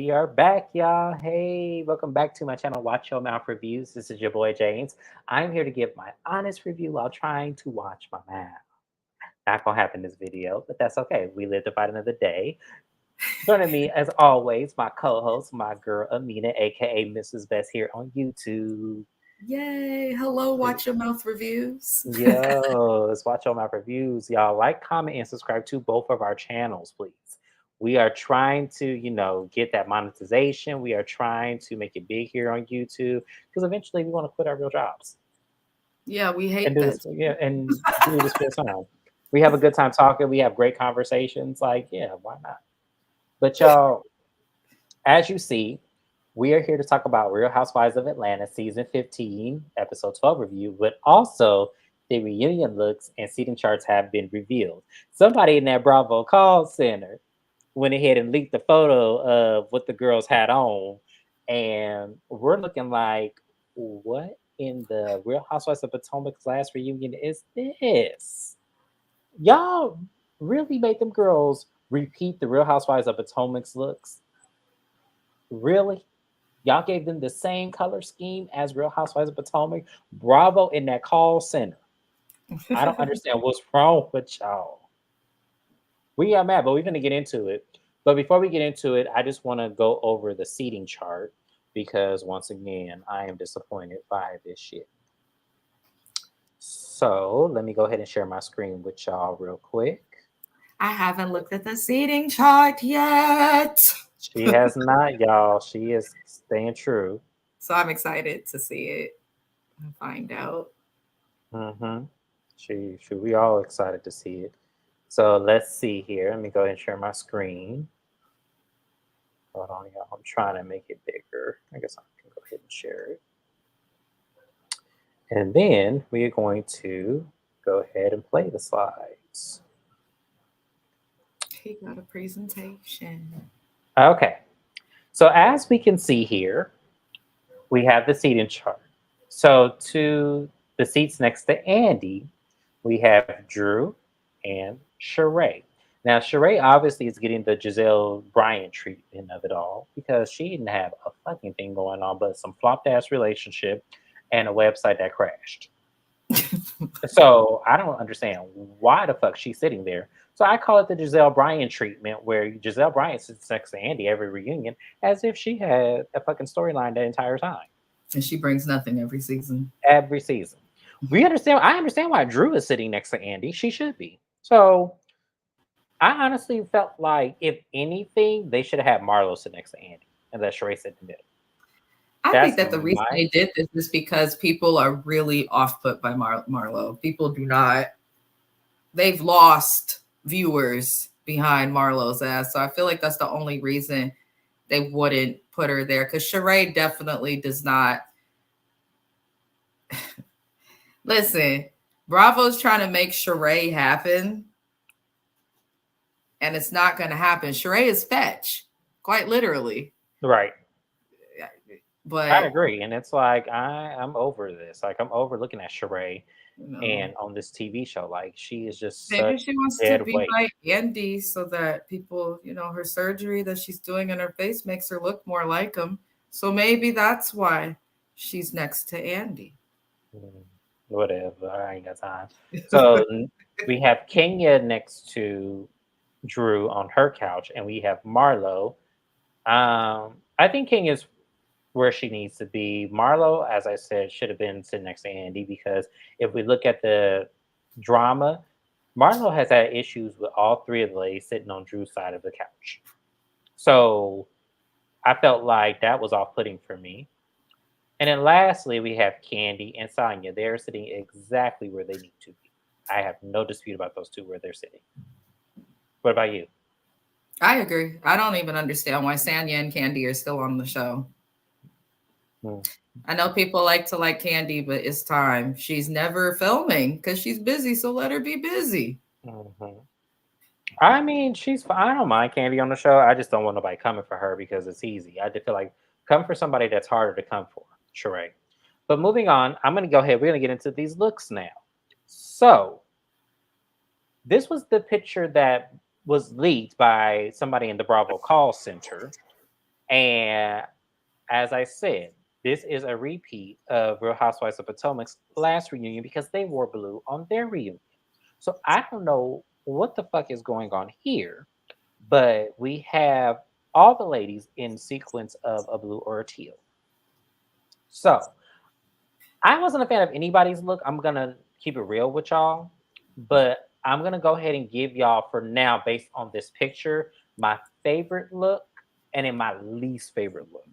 We are back, y'all. Hey, welcome back to my channel, Watch Your Mouth Reviews. This is your boy James. I'm here to give my honest review while trying to watch my mouth. Not gonna happen in this video, but that's okay. We live to fight another day. Joining me, as always, my co-host, my girl Amina, aka Mrs. Best, here on YouTube. Yay! Hello, Watch Your Mouth Reviews. Yo, let's watch all my reviews. Y'all like, comment, and subscribe to both of our channels, please. We are trying to, get that monetization. We are trying to make it big here on YouTube because eventually we want to quit our real jobs Yeah, we and hate do that. this. Yeah, and do this full time. We have a good time talking. We have great conversations. Like, yeah, why not? But y'all, as you see, we are here to talk about Real Housewives of Atlanta season 15, episode 12 review, but also the reunion looks and seating charts have been revealed. Somebody in that Bravo call center went ahead and leaked the photo of what the girls had on, and we're looking like, what in the Real Housewives of Potomac's last reunion is this? Y'all really made them girls repeat the Real Housewives of Potomac's looks? Really? Y'all gave them the same color scheme as Real Housewives of Potomac? Bravo in that call center. I don't understand what's wrong with y'all. We are mad, but we're going to get into it. But before we get into it, I just want to go over the seating chart because once again, I am disappointed by this shit. So let me go ahead and share my screen with y'all real quick. I haven't looked at the seating chart yet. She has not, y'all. She is staying true. So I'm excited to see it and find out. Mm-hmm. We all excited to see it. So let's see here. Let me go ahead and share my screen. Hold on, y'all. I'm trying to make it bigger. I guess I can go ahead and share it. And then we are going to go ahead and play the slides. He got a presentation. Okay. So as we can see here, we have the seating chart. So to the seats next to Andy, we have Drew and Sheree. Now, Sheree obviously is getting the Giselle Bryant treatment of it all because she didn't have a fucking thing going on but some flopped ass relationship and a website that crashed. So I don't understand why the fuck she's sitting there. So I call it the Giselle Bryant treatment, where Giselle Bryant sits next to Andy every reunion as if she had a fucking storyline the entire time. And she brings nothing every season. Every season. I understand why Drew is sitting next to Andy. She should be. So I honestly felt like, if anything, they should have had Marlo sit next to Andy and let Sheree sit in the middle. I think That's that the reason my they did this is because people are really off put by Marlo. People do not, they've lost viewers behind Marlo's ass. So I feel like that's the only reason they wouldn't put her there, because Sheree definitely does not. Listen, Bravo's trying to make Sheree happen, and it's not going to happen. Sheree is fetch, quite literally. right. But I agree, and it's like I'm over this. Like, I'm over looking at Sheree you know, and on this TV show. Like, she is just maybe such she wants to dead be weight. like Andy so that people, her surgery that she's doing in her face makes her look more like him. So maybe that's why she's next to Andy. Whatever. I ain't got time. So we have Kenya next to Drew on her couch, and we have Marlo. I think Kenya's where she needs to be. Marlo, as I said, should have been sitting next to Andy because if we look at the drama, Marlo has had issues with all three of the ladies sitting on Drew's side of the couch. So I felt like that was off-putting for me. And then lastly, we have Candy and Sonia. They're sitting exactly where they need to be. I have no dispute about those two where they're sitting. What about you? I agree. I don't even understand why Sanya and Candy are still on the show. Hmm. I know people like to like Candy, but it's time. She's never filming because she's busy, so let her be busy. Mm-hmm. I mean, I don't mind Candy on the show. I just don't want nobody coming for her because it's easy. I just feel like come for somebody that's harder to come for. Sheree. But moving on, I'm going to go ahead. We're going to get into these looks now. So this was the picture that was leaked by somebody in the Bravo call center. And as I said, this is a repeat of Real Housewives of Potomac's last reunion because they wore blue on their reunion. So I don't know what the fuck is going on here, but we have all the ladies in sequence of a blue or a teal. So I wasn't a fan of anybody's look. I'm gonna keep it real with y'all, but I'm gonna go ahead and give y'all for now, based on this picture, my favorite look and then my least favorite look.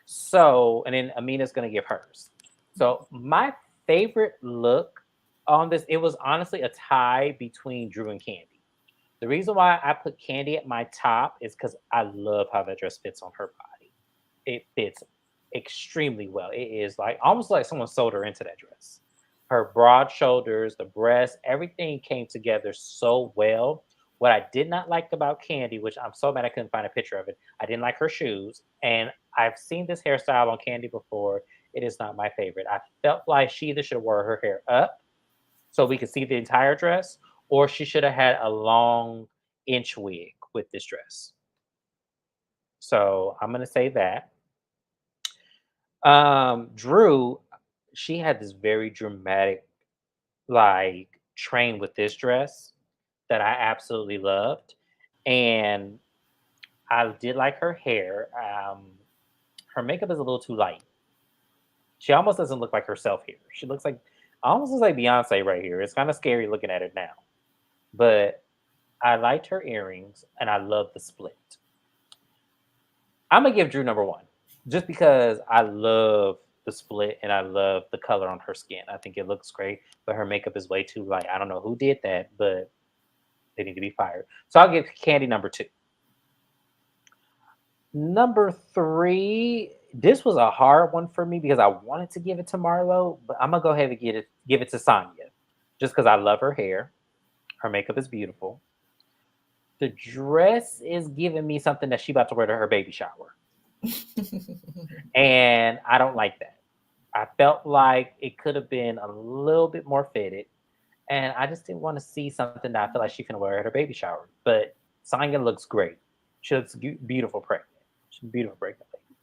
So, and then Amina's gonna give hers. So my favorite look on this, it was honestly a tie between Drew and Candy. The reason why I put Candy at my top is because I love how that dress fits on her body. It fits extremely well. It is like almost like someone sewed her into that dress. Her broad shoulders, the breast, everything came together so well. What I did not like about Candy, which I'm so mad I couldn't find a picture of it, I didn't like her shoes. And I've seen this hairstyle on Candy before. It is not my favorite. I felt like she either should have wore her hair up so we could see the entire dress, or she should have had a long inch wig with this dress. So I'm gonna say that. Drew, she had this very dramatic like train with this dress that I absolutely loved. And I did like her hair. Her makeup is a little too light. She almost doesn't look like herself here. She looks like almost looks like Beyonce right here. It's kind of scary looking at it now. But I liked her earrings and I love the split. I'm gonna give Drew number one, just because I love the split and I love the color on her skin. I think it looks great, but her makeup is way too light. I don't know who did that, but they need to be fired. So I'll give Candy number two. Number three, this was a hard one for me because I wanted to give it to Marlo, but I'm gonna go ahead and give it to Sonya, just because I love her hair. Her makeup is beautiful. The dress is giving me something that she about to wear to her baby shower, and I don't like that. I felt like it could have been a little bit more fitted, and I just didn't want to see something that I feel like she can wear at her baby shower. But Sonya looks great. She looks beautiful pregnant. She's a beautiful pregnant lady.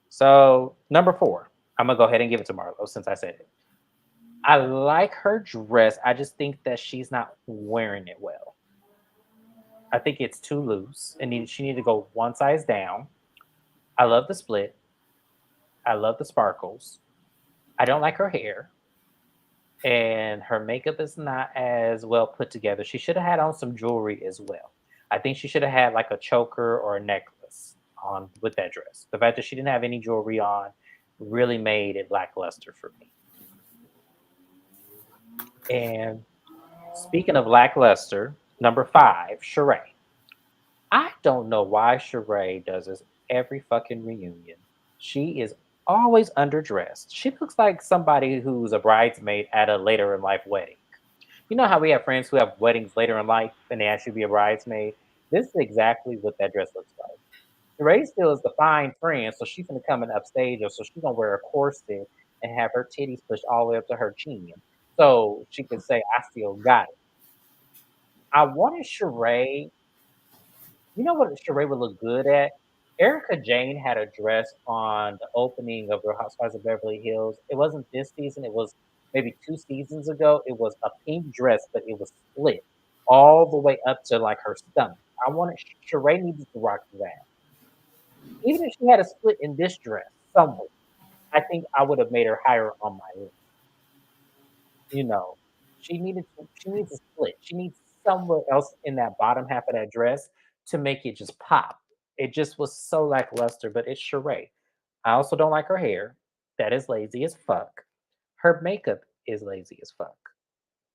So number four, I'm gonna go ahead and give it to Marlo since I said it. I like her dress. I just think that she's not wearing it well. I think it's too loose, and she need to go one size down. I love the split. I love the sparkles. I don't like her hair, and her makeup is not as well put together. She should have had on some jewelry as well. I think she should have had like a choker or a necklace on with that dress. The fact that she didn't have any jewelry on really made it lackluster for me. And speaking of lackluster, number five, Sheree. I don't know why Sheree does this every fucking reunion. She is always underdressed. She looks like somebody who's a bridesmaid at a later in life wedding. You know how we have friends who have weddings later in life and they actually be a bridesmaid? This is exactly what that dress looks like. Sheree still is the fine friend, so she's gonna come in upstage, or so she's gonna wear a corset and have her titties pushed all the way up to her chin, so she can say, "I still got it." I wanted Sheree. You know what Sheree would look good at? Erica Jane had a dress on the opening of Real Housewives of Beverly Hills. It wasn't this season, it was maybe 2 seasons ago. It was a pink dress, but it was split all the way up to like her stomach. I wanted Sheree needed to rock that. Even if she had a split in this dress somewhere, I think I would have made her higher on my list. You know, she needs a split. She needs somewhere else in that bottom half of that dress to make it just pop. It just was so lackluster, but it's Sheree. I also don't like her hair. That is lazy as fuck. Her makeup is lazy as fuck.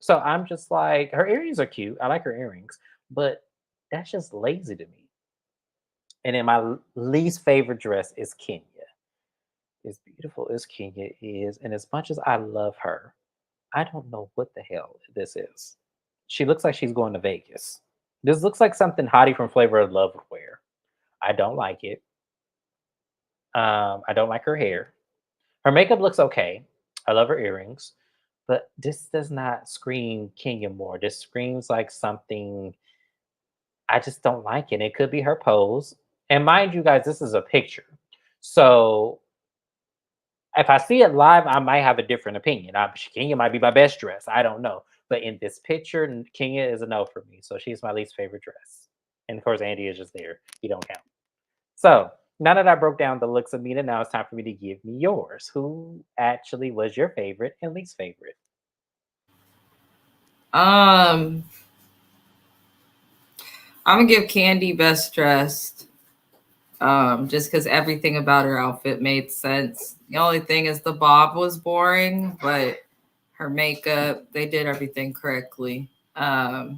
So I'm just like, her earrings are cute. I like her earrings, but that's just lazy to me. And then my least favorite dress is Kenya. As beautiful as Kenya is, and as much as I love her, I don't know what the hell this is. She looks like she's going to Vegas. This looks like something Hottie from Flavor of Love would wear. I don't like it. I don't like her hair. Her makeup looks okay. I love her earrings, but this does not scream Kenya Moore. This screams like something I just don't like it. It could be her pose, And mind you guys, this is a picture. So if I see it live, I might have a different opinion. Kenya might be my best dress. I don't know. But in this picture, Kenya is a no for me. So she's my least favorite dress. And of course, Andy is just there. You don't count. So now that I broke down the looks of Mina, now it's time for me to give me yours. Who actually was your favorite and least favorite? I'm gonna give Candy best dressed. Just because everything about her outfit made sense. The only thing is the bob was boring, but her makeup, they did everything correctly. But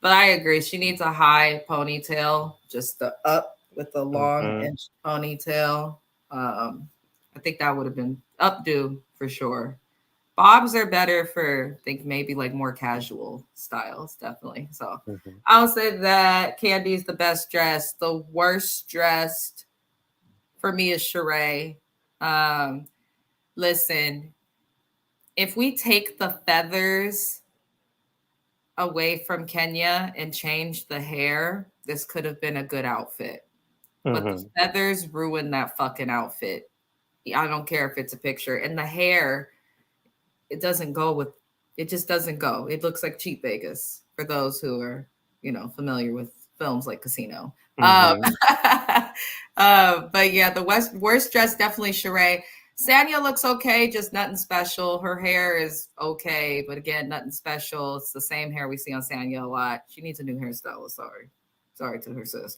I agree, she needs a high ponytail, just the up with the long inch ponytail. I think that would have been updo for sure. Bobs are better for, I think, maybe like more casual styles, definitely. So I'll say that Candy's the best dressed. The worst dressed for me is Sheree. Listen, if we take the feathers away from Kenya and change the hair, this could have been a good outfit. But the feathers ruined that fucking outfit. I don't care if it's a picture. And the hair, it doesn't go with, it just doesn't go. It looks like cheap Vegas for those who are, familiar with films like Casino. But yeah, the worst dress, definitely Sheree. Sanya looks okay, just nothing special. Her hair is okay, but again, nothing special. It's the same hair we see on Sanya a lot. She needs a new hairstylist. Sorry to her sis.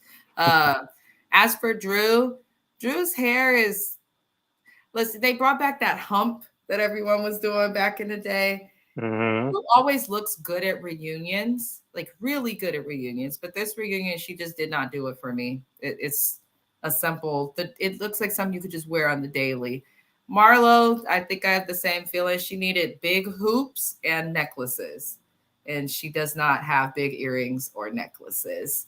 As for Drew's hair is, listen, they brought back that hump that everyone was doing back in the day. Who always looks good at reunions, like really good at reunions, but this reunion, she just did not do it for me. It's a simple, it looks like something you could just wear on the daily. Marlo, I think I have the same feeling. She needed big hoops and necklaces, and she does not have big earrings or necklaces.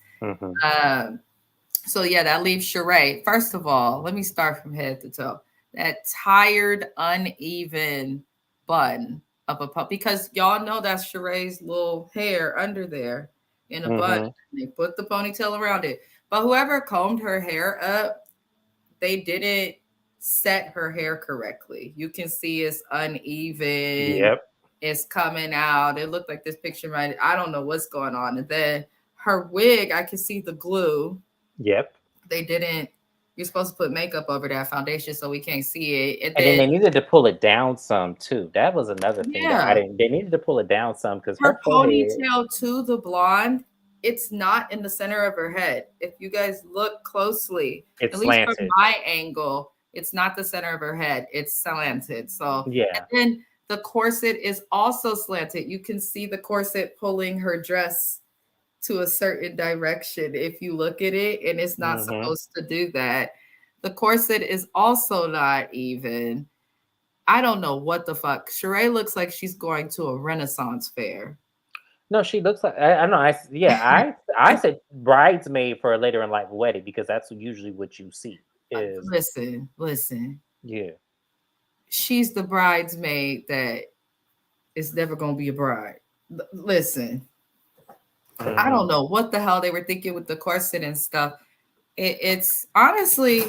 So yeah, that leaves Sheree. First of all, let me start from head to toe. That tired, uneven bun of a pup, because y'all know that's Sheree's little hair under there in a bun. They put the ponytail around it. But whoever combed her hair up, they didn't set her hair correctly. You can see it's uneven. Yep. It's coming out. It looked like this picture I don't know what's going on. And then her wig, I can see the glue. Yep. They didn't. You're supposed to put makeup over that foundation so we can't see it. And then they needed to pull it down some too. That was another thing that I didn't. They needed to pull it down some because her ponytail to the blonde, it's not in the center of her head. If you guys look closely, it's at least slanted. from my angle, it's not the center of her head. It's slanted. So yeah. And then the corset is also slanted. You can see the corset pulling her dress to a certain direction if you look at it, and it's not supposed to do that. The corset is also not even. I don't know what the fuck. Sheree looks like she's going to a Renaissance fair. No, she looks like I know. I said bridesmaid for a later in life wedding because that's usually what you see. Is listen. Yeah, she's the bridesmaid that is never gonna be a bride. Listen. I don't know what the hell they were thinking with the corset and stuff. It's honestly.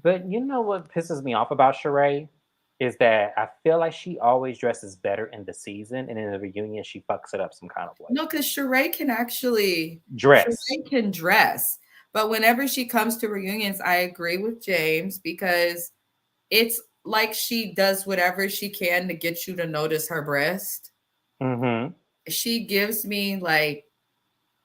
But you know what pisses me off about Sheree is that I feel like she always dresses better in the season, and in the reunion she fucks it up some kind of way. No, because Sheree can actually dress. Sheree can dress, but whenever she comes to reunions, I agree with James because it's like she does whatever she can to get you to notice her breast. She gives me like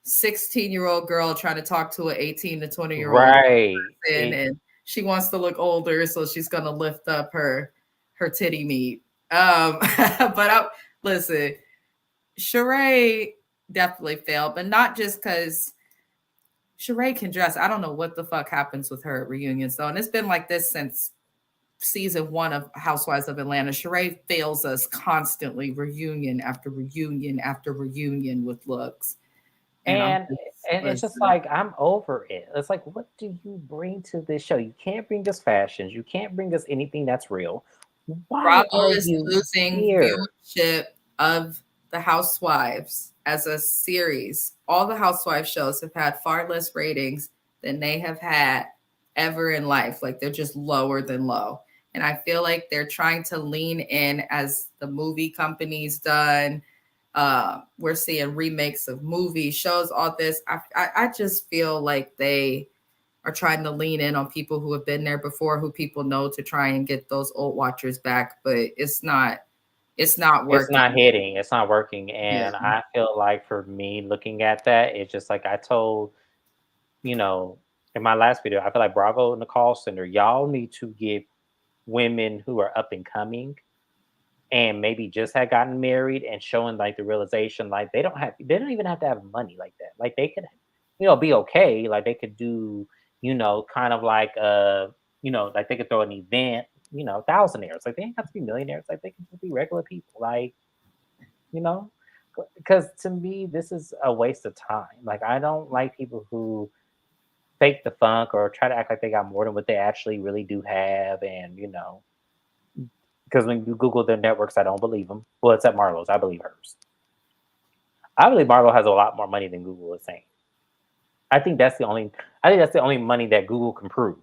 16-year-old girl trying to talk to an 18 to 20-year-old right person, and she wants to look older, so she's gonna lift up her titty meat. But listen, Sheree definitely failed, but not just because Sheree can dress. I don't know what the fuck happens with her at reunions though, and it's been like this since season 1 of Housewives of Atlanta. Sheree fails us constantly, reunion after reunion after reunion with looks. And it's just like, I'm over it. It's like, what do you bring to this show? You can't bring us fashions. You can't bring us anything that's real. Why Bravo is losing viewership of the Housewives as a series. All the Housewives shows have had far less ratings than they have had ever in life. Like they're just lower than low. And I feel like they're trying to lean in as the movie company's done. We're seeing remakes of movies, shows, all this. I just feel like they are trying to lean in on people who have been there before, who people know, to try and get those old watchers back. But it's not It's working. not hitting. It's not working. Yeah. And I feel like for me looking at that, it's just like I told, you know, in my last video, I feel like Bravo and the call center, y'all need to give women who are up and coming and maybe just had gotten married and showing like the realization, like they don't even have to have money like that. Like they could, be okay. Like they could do, kind of like like they could throw an event, thousandaires. Like they ain't have to be millionaires. Like they can just be regular people. Like, you know, because to me, this is a waste of time. Like I don't like people who fake the funk or try to act like they got more than what they actually really do have, and because when you Google their networks, I don't believe them. Well, it's at Marlowe's. I believe hers. I believe Marlowe has a lot more money than Google is saying. I think that's the only. I think that's the only money that Google can prove.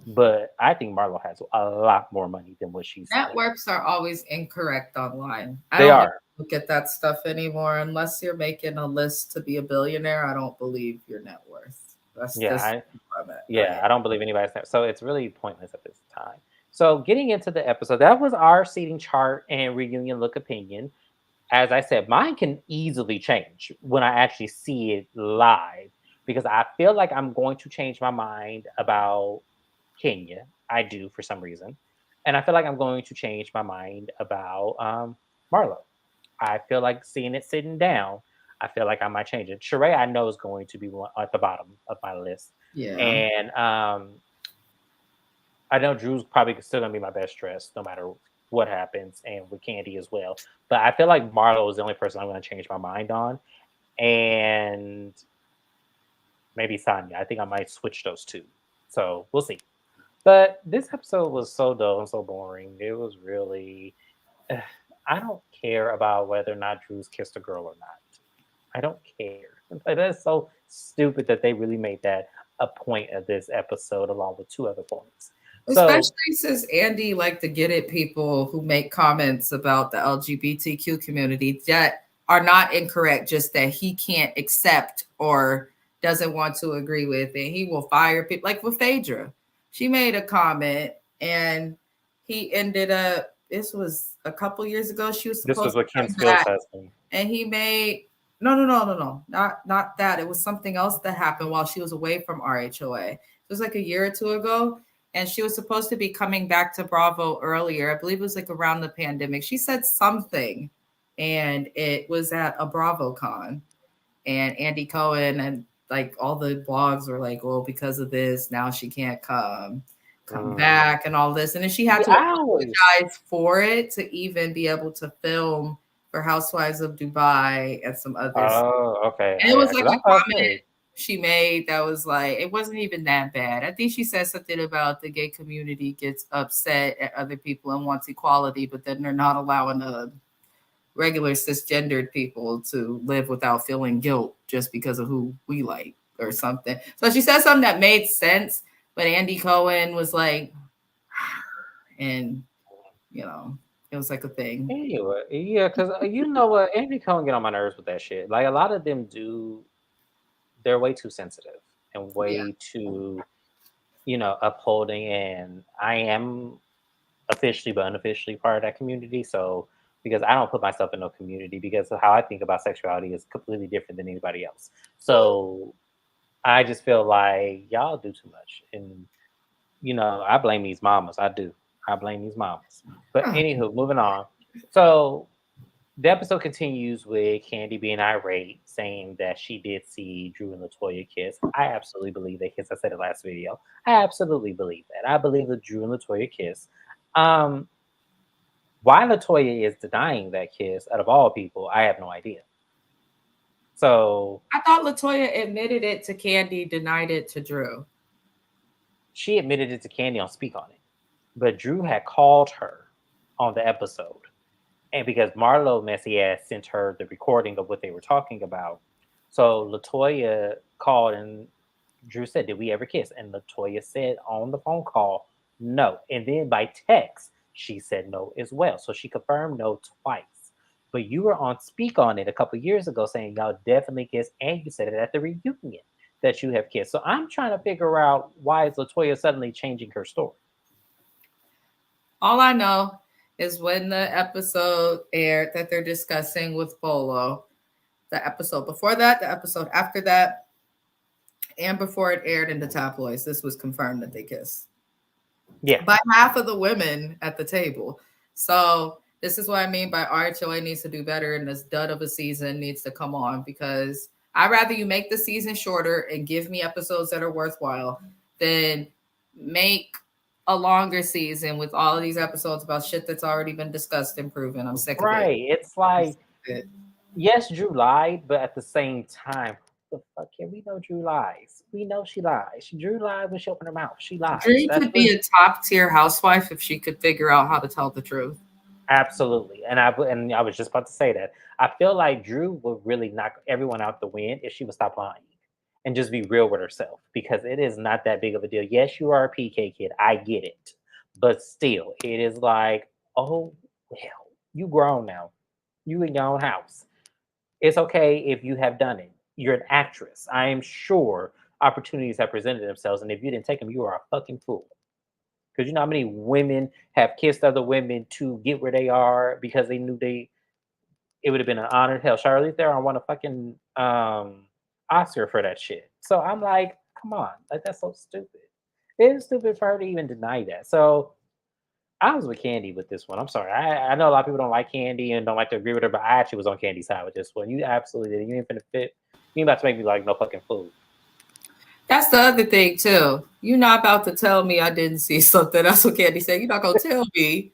But I think Marlowe has a lot more money than what she's saying. Networks are always incorrect online. I They don't like are. look at that stuff anymore unless you're making a list to be a billionaire. I don't believe your net worth. That's Yeah, this. yeah. I don't believe anybody's there. So it's really pointless at this time. So getting into the episode, that was our seating chart and reunion look opinion. As I said, mine can easily change when I actually see it live because I feel like I'm going to change my mind about Kenya. I do for some reason. And I feel like I'm going to change my mind about Marlo. I feel like seeing it sitting down, I feel like I might change it. Sheree, I know, is going to be one at the bottom of my list. Yeah. And I know Drew's probably still going to be my best dressed no matter what happens, and with Candy as well. But I feel like Marlo is the only person I'm going to change my mind on. And maybe Sonya. I think I might switch those two. So we'll see. But this episode was so dull and so boring. It was really. I don't care about whether or not Drew's kissed a girl or not. I don't care. Like, that's so stupid that they really made that a point of this episode, along with two other points. So, Especially since Andy like to get at people who make comments about the LGBTQ community that are not incorrect, just that he can't accept or doesn't want to agree with, and he will fire people. Like with Phaedra, she made a comment, and he ended up. This was a couple years ago. She was this was supposed to what Kim come Spill's back, husband. and he made no, not that. It was something else that happened while she was away from RHOA. It was like a year or two ago, and she was supposed to be coming back to Bravo earlier. I believe it was like around the pandemic. She said something, and it was at a BravoCon, and Andy Cohen and like all the blogs were like, well, because of this, now she can't come back and all this. And then she had to apologize for it to even be able to film for Housewives of Dubai and some others. Oh, okay. And it was like a comment Okay. she made that was like, it wasn't even that bad. I think she said something about the gay community gets upset at other people and wants equality, but then they're not allowing the regular cisgendered people to live without feeling guilt just because of who we like or something. So she said something that made sense, but Andy Cohen was like, and it was like a thing. Anyway, yeah, because you know what, Andy Cohen get on my nerves with that shit. Like a lot of them do, they're way too sensitive and Yeah. way too, upholding. And I am officially but unofficially part of that community. So because I don't put myself in no community because of how I think about sexuality is completely different than anybody else. So I just feel like y'all do too much. And I blame these mamas. I do. I blame these mamas. But anywho, moving on. So the episode continues with Candy being irate, saying that she did see Drew and LaToya kiss. I absolutely believe they kiss. I said it last video. I absolutely believe that. I believe that Drew and LaToya kiss. Why LaToya is denying that kiss, out of all people, I have no idea. So I thought LaToya admitted it to Candy, denied it to Drew. She admitted it to Candy on Speak On It, but Drew had called her on the episode, and because Marlo messy ass sent her the recording of what they were talking about, so LaToya called and Drew said, "Did we ever kiss?" And Latoya said on the phone call, "No." And then by text, she said no as well. So she confirmed no twice. But you were on speak on it a couple years ago saying y'all definitely kissed, and you said it at the reunion that you have kissed. So I'm trying to figure out why is Latoya suddenly changing her story. All I know is when the episode aired that they're discussing with Bolo, the episode before that, the episode after that, and before it aired in the tabloids, this was confirmed that they kissed. Yeah. By half of the women at the table. So this is what I mean by RHOA needs to do better, and this dud of a season needs to come on, because I'd rather you make the season shorter and give me episodes that are worthwhile than make a longer season with all of these episodes about shit that's already been discussed and proven. I'm sick of it. Right. It's like, yes, Drew lied, but at the same time, the fuck yeah, we know Drew lies. We know she lies. Drew lied when she opened her mouth. She lies. Drew That's could be a top tier housewife if she could figure out how to tell the truth. absolutely. And I was just about to say that. I feel like Drew would really knock everyone out the wind if she would stop lying and just be real with herself, because it is not that big of a deal. Yes, you are a PK kid. I get it. But still, it is like, oh well, you grown now. You in your own house. It's okay if you have done it. You're an actress. I am sure opportunities have presented themselves, and if you didn't take them, you are a fucking fool. Because you know how many women have kissed other women to get where they are because they knew it would have been an honor. Hell, Charlize Theron won a fucking Oscar for that shit. So I'm like, come on, like that's so stupid. It is stupid for her to even deny that. So I was with Candy with this one. I'm sorry. I know a lot of people don't like Candy and don't like to agree with her, but I actually was on Candy's side with this one. You absolutely did. You ain't finna fit. You ain't about to make me like no fucking fool. That's the other thing too. You're not about to tell me I didn't see something. That's what Candy said. You're not gonna tell me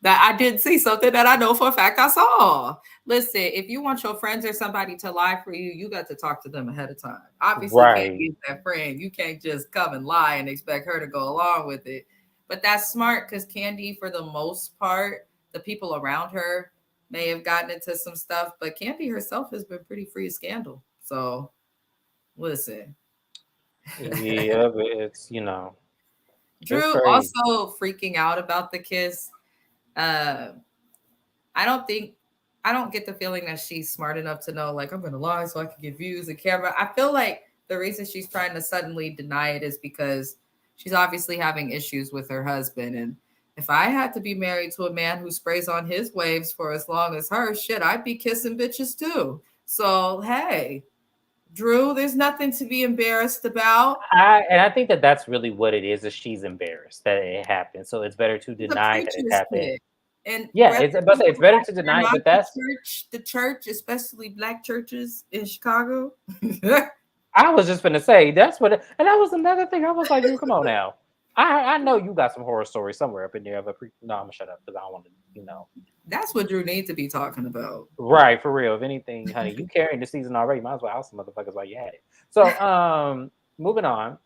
that I didn't see something that I know for a fact I saw. Listen, if you want your friends or somebody to lie for you, you got to talk to them ahead of time. Obviously, Candy Right. is that friend. You can't just come and lie and expect her to go along with it. But that's smart, because Candy, for the most part, the people around her may have gotten into some stuff, but Candy herself has been pretty free of scandal. So listen. Yeah, but it's Drew crazy. also freaking out about the kiss. Uh, I don't think I don't get the feeling that she's smart enough to know, like, I'm gonna lie so I can get views and camera. I feel like the reason she's trying to suddenly deny it is because she's obviously having issues with her husband. And if I had to be married to a man who sprays on his waves for as long as her, shit, I'd be kissing bitches too. So hey, Drew, there's nothing to be embarrassed about. I think that that's really what it is she's embarrassed that it happened. So it's better to He's a deny that it preacher's happened. kid. And Yeah, whether but you it's better to like it or deny it. not, But that's the church, especially black churches in Chicago. I was just gonna say that's and that was another thing. I was like, dude, come on now. I know you got some horror stories somewhere up in there, but no, I'm gonna shut up because I don't want to. That's what Drew needs to be talking about. Right, for real. If anything, honey, you carrying the season already. Might as well out some motherfuckers while you had it. So, moving on.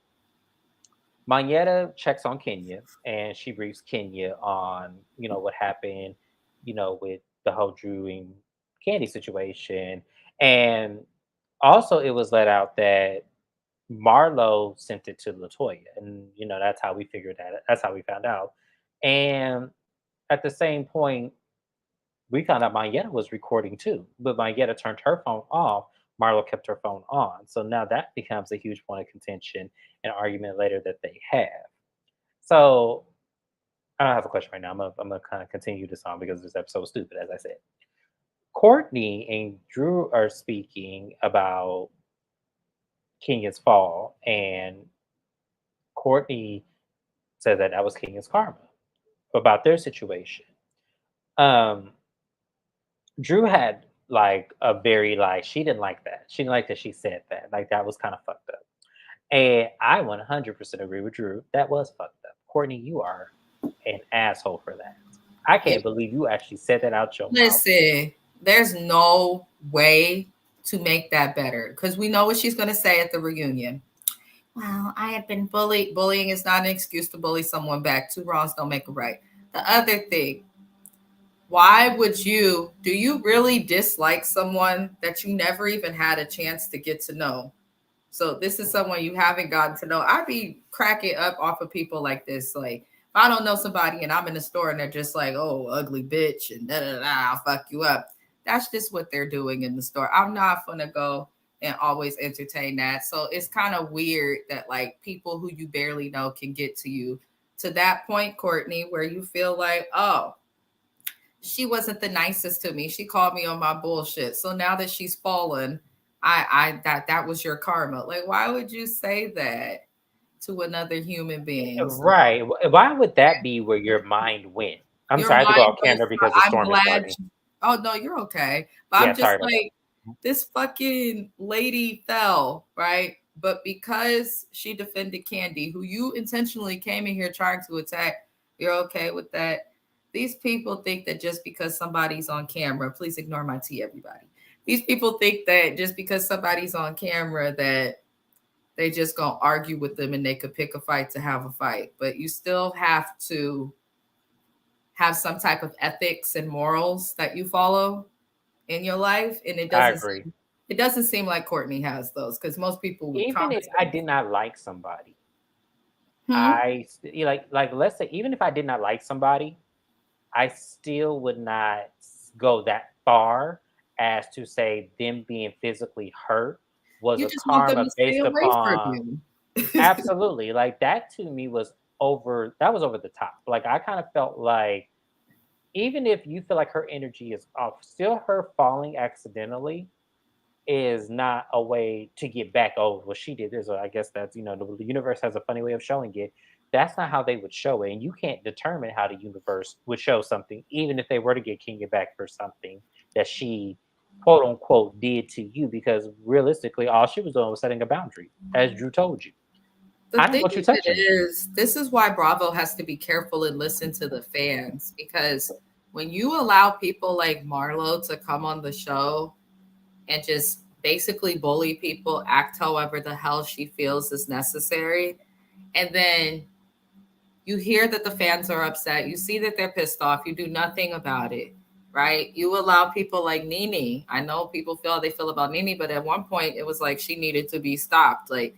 Manetta checks on Kenya and she briefs Kenya on, what happened, with the whole Drew and Candy situation. And also it was let out that Marlo sent it to Latoya. And, that's how we figured that. That's how we found out. And at the same point, we found out Mayetta was recording too, but Mayetta turned her phone off. Marlo kept her phone on. So now that becomes a huge point of contention and argument later that they have. So I don't have a question right now. I'm gonna kind of continue this on because this episode was stupid, as I said. Courtney and Drew are speaking about Kenya's fall, and Courtney said that was Kenya's karma about their situation. Um, Drew had like a very she didn't like that. She didn't like that she said that. Like that was kind of fucked up. And I 100% agree with Drew. That was fucked up. Courtney, you are an asshole for that. I can't believe you actually said that out your mouth. Listen, there's no way to make that better, because we know what she's going to say at the reunion. Well, I have been bullied. Bullying is not an excuse to bully someone back. Two wrongs don't make a right. The other thing, why would do you really dislike someone that you never even had a chance to get to know? So this is someone you haven't gotten to know. I'd be cracking up off of people like this. Like, if I don't know somebody and I'm in the store and they're just like, oh, ugly bitch, and da da da, I'll fuck you up. That's just what they're doing in the store. I'm not gonna go and always entertain that. So it's kind of weird that like people who you barely know can get to you to that point, Courtney, where you feel like, oh, she wasn't the nicest to me. She called me on my bullshit. So now that she's fallen, that was your karma. Like, why would you say that to another human being? So Right. Why would that be where your mind went? I'm your sorry, I had to go mind off goes, camera because the I'm storm is glad. starting. Oh no, you're okay. But Yeah, I'm sorry just about that. like, this fucking lady fell, right? But because she defended Candy, who you intentionally came in here trying to attack, you're okay with that. These people think that just because somebody's on camera, please ignore my tea, everybody. These people think that just because somebody's on camera that they just gonna argue with them and they could pick a fight to have a fight. But you still have to have some type of ethics and morals that you follow in your life, and I agree. it doesn't seem like Courtney has those because most people would Even if I compensate. did not like somebody, Hmm? like let's say even if I did not like somebody, I still would not go that far as to say them being physically hurt was You a just want them karma to stay based away from upon you. absolutely like that to me was over that was over the top. Like I kind of felt like even if you feel like her energy is off, still her falling accidentally is not a way to get back over what she did. There's a, I guess that's the universe has a funny way of showing it. That's not how they would show it, and you can't determine how the universe would show something, even if they were to get Kenya back for something that she quote unquote did to you, because realistically, all she was doing was setting a boundary, as Drew told you. The I don't thing want you of it touching me. is, this is why Bravo has to be careful and listen to the fans because when you allow people like Marlo to come on the show and just basically bully people, act however the hell she feels is necessary, and then you hear that the fans are upset, you see that they're pissed off, you do nothing about it, right? You allow people like Nene. I know people feel how they feel about Nene, but at one point it was like she needed to be stopped. Like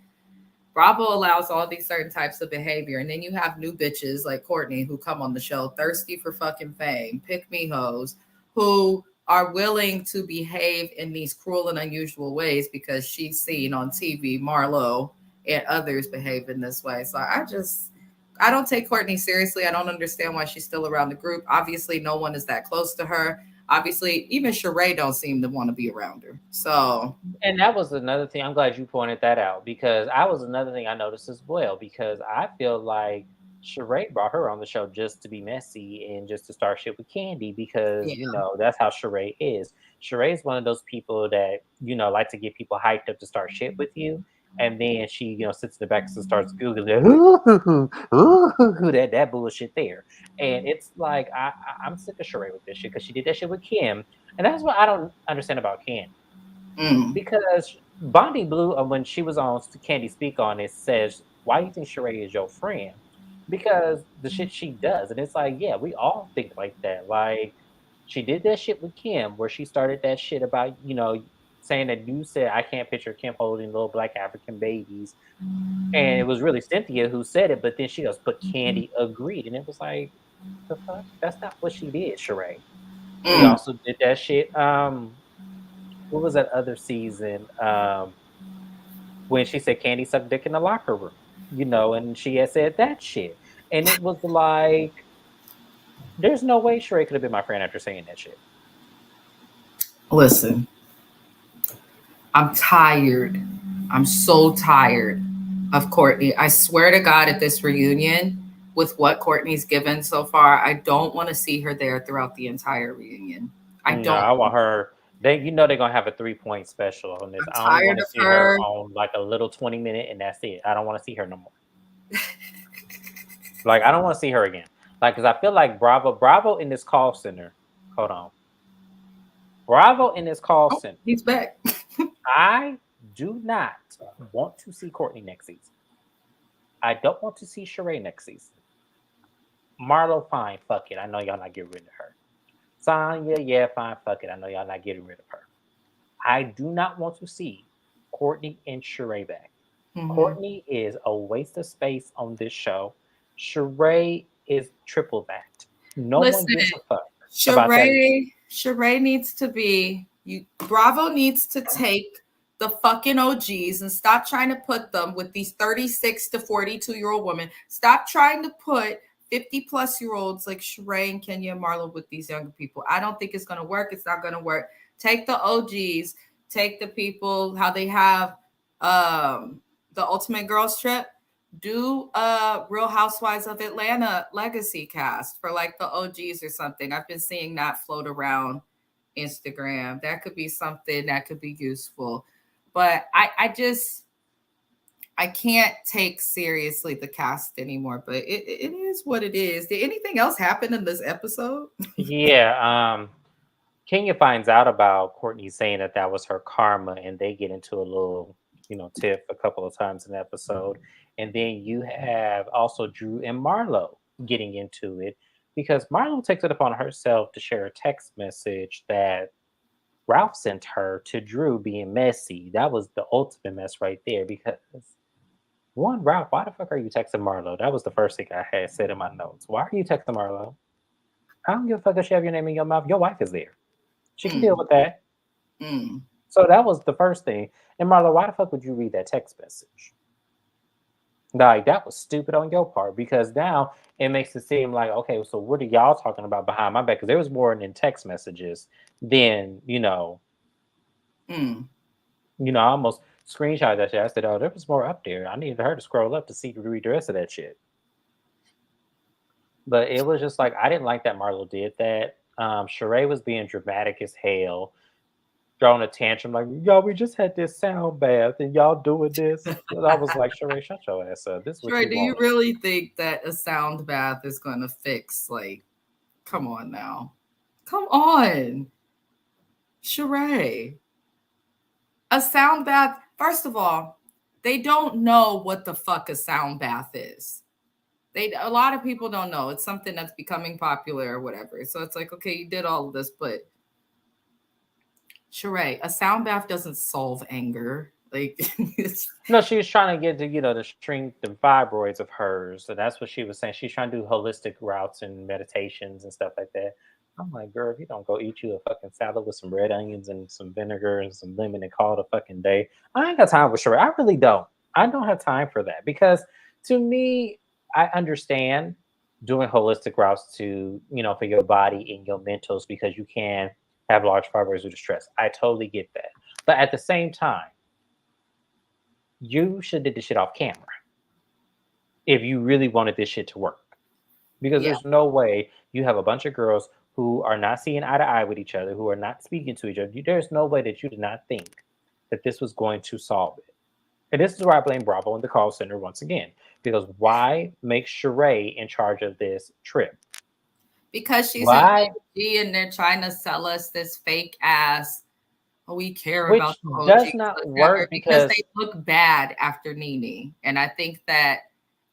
Bravo allows all these certain types of behavior, and then you have new bitches like Courtney who come on the show thirsty for fucking fame, pick me hoes, who are willing to behave in these cruel and unusual ways because she's seen on TV Marlo and others behave in this way. So I don't take Courtney seriously. I don't understand why she's still around the group. Obviously, no one is that close to her. Obviously, even Sheree don't seem to want to be around her. So And that was another thing. I'm glad you pointed that out because I was another thing I noticed as well. Because I feel like Sheree brought her on the show just to be messy and just to start shit with Candy because yeah. that's how Sheree is. Sheree is one of those people that like to get people hyped up to start shit with you, and then she sits in the back and starts googling that bullshit there, and it's like I'm sick of Sheree with this shit because she did that shit with Kim, and that's what I don't understand about Candy. Mm. Because Bondi Blue, when she was on Candy Speak on it, says, "Why do you think Sheree is your friend?" Because the shit she does, and it's like, yeah, we all think like that. Like she did that shit with Kim, where she started that shit about saying that you said I can't picture Kim holding little black African babies, and it was really Cynthia who said it, but then she goes, "But Candy agreed," and it was like, the fuck, that's not what she did, Sheree. She Mm. also did that shit. What was that other season? When she said Candy sucked dick in the locker room, and she had said that shit. And it was like, there's no way Sheree could have been my friend after saying that shit. Listen, I'm tired. I'm so tired of Courtney. I swear to God, at this reunion, with what Courtney's given so far, I don't want to see her there throughout the entire reunion. I No, don't. I want her. They're gonna have a 3 point special on this. I'm I only tired want to of see her her. on like a little 20 minute, and that's it. I don't want to see her no more. Like I don't want to see her again. Like because I feel like Bravo in this call center. Hold on, Bravo in this call Oh, center. he's back. I do not want to see Courtney next season. I don't want to see Sheree next season. Marlo, fine, fuck it. I know y'all not getting rid of her. Sonya, yeah, fine, fuck it. I know y'all not getting rid of her. I do not want to see Courtney and Sheree back. Mhm. Courtney is a waste of space on this show. Sheree is triple that. No one Listen, gives a fuck about that. Sheree needs to be you. Bravo needs to take the fucking OGs and stop trying to put them with these 36 to 42-year-old women. Stop trying to put 50-plus-year-olds like Sheree and Kenya and Marlo with these younger people. I don't think it's gonna work. It's not gonna work. Take the OGs, take the people how they have the Ultimate Girls Trip, do a Real Housewives of Atlanta legacy cast for like the OGs or something. I've been seeing that float around Instagram. That could be something that could be useful. But I can't take seriously the cast anymore. But it is what it is. Did anything else happen in this episode? Yeah, Kenya finds out about Courtney saying that that was her karma, and they get into a little, tiff a couple of times in the episode. And then you have also Drew and Marlo getting into it because Marlo takes it upon herself to share a text message that Ralph sent her to Drew being messy. That was the ultimate mess right there because one, Ralph, why the fuck are you texting Marlo? That was the first thing I had said in my notes. Why are you texting Marlo? I don't give a fuck if she have your name in your mouth. Your wife is there. She can deal Mm, with that. mm. So that was the first thing. And Marlo, why the fuck would you read that text message? Like that was stupid on your part because now it makes it seem like okay, so what are y'all talking about behind my back? Because there was more in text messages than Mm. I almost screenshot that shit. I said, oh, there was more up there. I needed her to scroll up to see to read the rest of that shit. But it was just like I didn't like that Marlo did that. Sheree was being dramatic as hell, throwing a tantrum like, y'all, we just had this sound bath and y'all doing this. And I was like, Sheree, shut your ass up. This is what Sure. you Do you wanted. really think that a sound bath is going to fix, like, come on now? Come on, Sheree. A sound bath, first of all, they don't know what the fuck a sound bath is. A lot of people don't know. It's something that's becoming popular or whatever. So it's like, okay, you did all of this, but Sheree, a sound bath doesn't solve anger. Like it's No, she was trying to get to, the strength and fibroids of hers. So that's what she was saying. She's trying to do holistic routes and meditations and stuff like that. I'm like, girl, if you don't go eat you a fucking salad with some red onions and some vinegar and some lemon and call it a fucking day, I ain't got time for sure. I really don't. I don't have time for that because to me, I understand doing holistic routes to, for your body and your mentals because you can have large fibroids due to stress. I totally get that. But at the same time, you should did this shit off camera if you really wanted this shit to work. Because yeah. there's no way you have a bunch of girls who are not seeing eye to eye with each other, who are not speaking to each other. There's no way that you did not think that this was going to solve it. And this is where I blame Bravo and the call center once again. Because why make Sheree in charge of this trip? Because she's an Why? OG and they're trying to sell us this fake ass. Oh, we care about Which the OGs, does not whatever, work because they because look bad after Nene. And I think that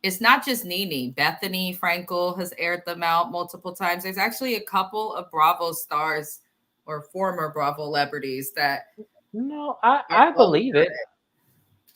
it's not just Nene. Bethany Frankel has aired them out multiple times. There's actually a couple of Bravo stars or former Bravo celebrities that no, I, are I older. believe it.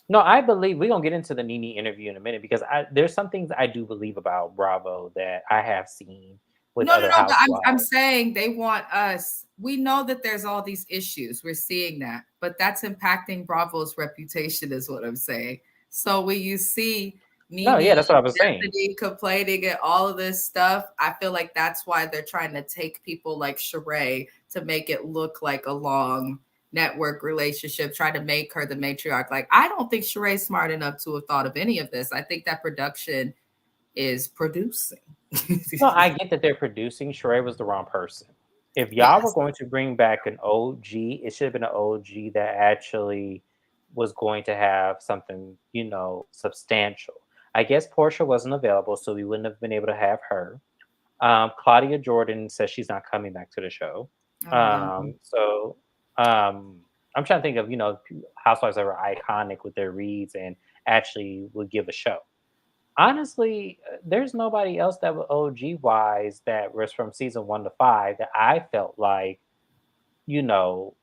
No, I believe we're gonna get into the Nene interview in a minute because there's some things I do believe about Bravo that I have seen with No, no, other no. But I'm housewives. saying they want us. We know that there's all these issues. We're seeing that, but that's impacting Bravo's reputation, is what I'm saying. So when you see No, Nene yeah, that's what I was and saying. Bethany complaining and all of this stuff, I feel like that's why they're trying to take people like Sheree to make it look like a long network relationship, try to make her the matriarch. Like, I don't think Sheree's smart enough to have thought of any of this. I think that production is producing. No, I get that they're producing. Sheree was the wrong person. If y'all were Yes. going to bring back an OG, it should have been an OG that actually was going to have something, substantial. I guess Portia wasn't available, so we wouldn't have been able to have her. Claudia Jordan says she's not coming back to the show. Oh no. So I'm trying to think of, housewives that were iconic with their reads and actually would give a show. Honestly, there's nobody else that was OG wise that was from season 1 to 5 that I felt like, you know,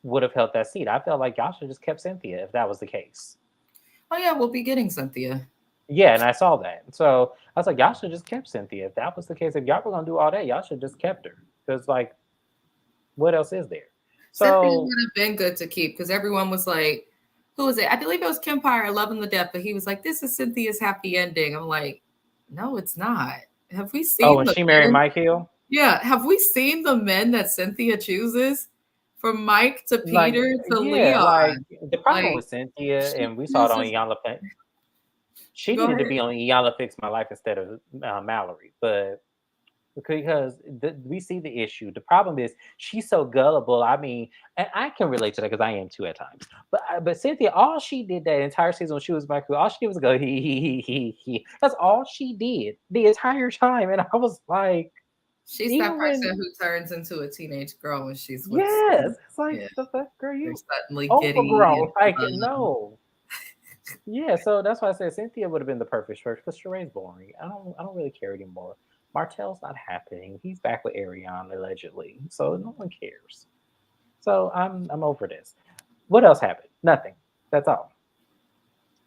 would have held that seat. I felt like y'all should have just kept Cynthia if that was the case. Oh yeah, we'll be getting Cynthia. Yeah, and I saw that. So I was like, y'all should just kept Cynthia. If that was the case, if y'all were gonna do all that, y'all should just kept her. Because like, what else is there? Cynthia So would have been good to keep because everyone was like, who was it? I believe it was Kim Pyre, Love Him to Death, but he was like, this is Cynthia's happy ending. I'm like, no, it's not. Have we seen and the she married men? Mike Hill? Yeah, have we seen the men that Cynthia chooses? From Mike to Like, Peter to yeah, like Leon. the problem Like with Cynthia, she and we saw it on chooses. Iyanla she Go needed to ahead. be on Iyanla Fix My Life instead of Mallory, but because we see the issue. The problem is she's so gullible. I mean, and I can relate to that because I am too at times. But Cynthia, all she did that entire season when she was my crew, all she did was go he. That's all she did the entire time, and I was like, She's that even when person who turns into a teenage girl when she's with yes, it's like yeah, the fuck, girl, they're you suddenly giddy overgrown. and Like fun. no, yeah. So that's why I said Cynthia would have been the perfect choice because Sheree's boring. I don't really care anymore. Martell's not happening. He's back with Ariane allegedly, so no one cares. So I'm over this. What else happened? Nothing. That's all.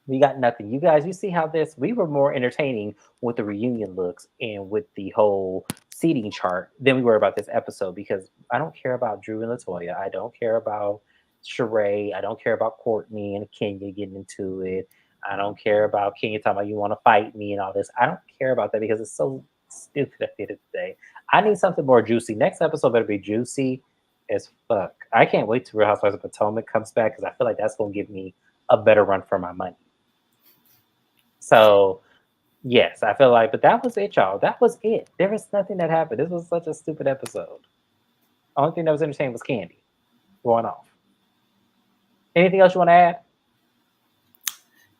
We got nothing. You guys, you see how this? We were more entertaining with the reunion looks and with the whole seating chart than we were about this episode because I don't care about Drew and Latoya. I don't care about Sheree. I don't care about Courtney and Kenya getting into it. I don't care about Kenya talking about you want to fight me and all this. I don't care about that because it's so stupid at the end of the day. I need something more juicy. Next episode better be juicy as fuck. I can't wait till Real Housewives of Potomac comes back because I feel like that's gonna give me a better run for my money. So yes, I feel like, but that was it, y'all. That was it. There was nothing that happened. This was such a stupid episode. Only thing that was entertaining was Candy going off. Anything else you want to add?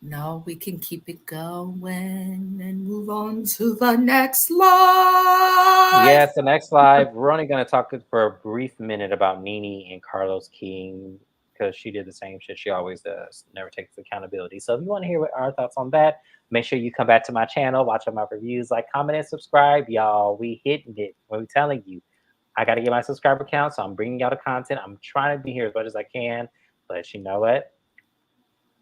No, we can keep it going and move on to the next live. Yes, the next live, we're only going to talk for a brief minute about Nene and Carlos King because she did the same shit she always does, never takes accountability. So if you want to hear what our thoughts on that, make sure you come back to my channel, watch all my reviews, like, comment, and subscribe, y'all. We hitting it. We're telling you. I got to get my subscriber count, so I'm bringing y'all the content. I'm trying to be here as much as I can, but you know what?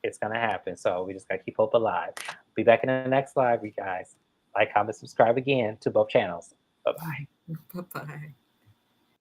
It's going to happen. So we just got to keep hope alive. Be back in the next live, you guys. Like, comment, subscribe again to both channels. Bye-bye. Bye bye.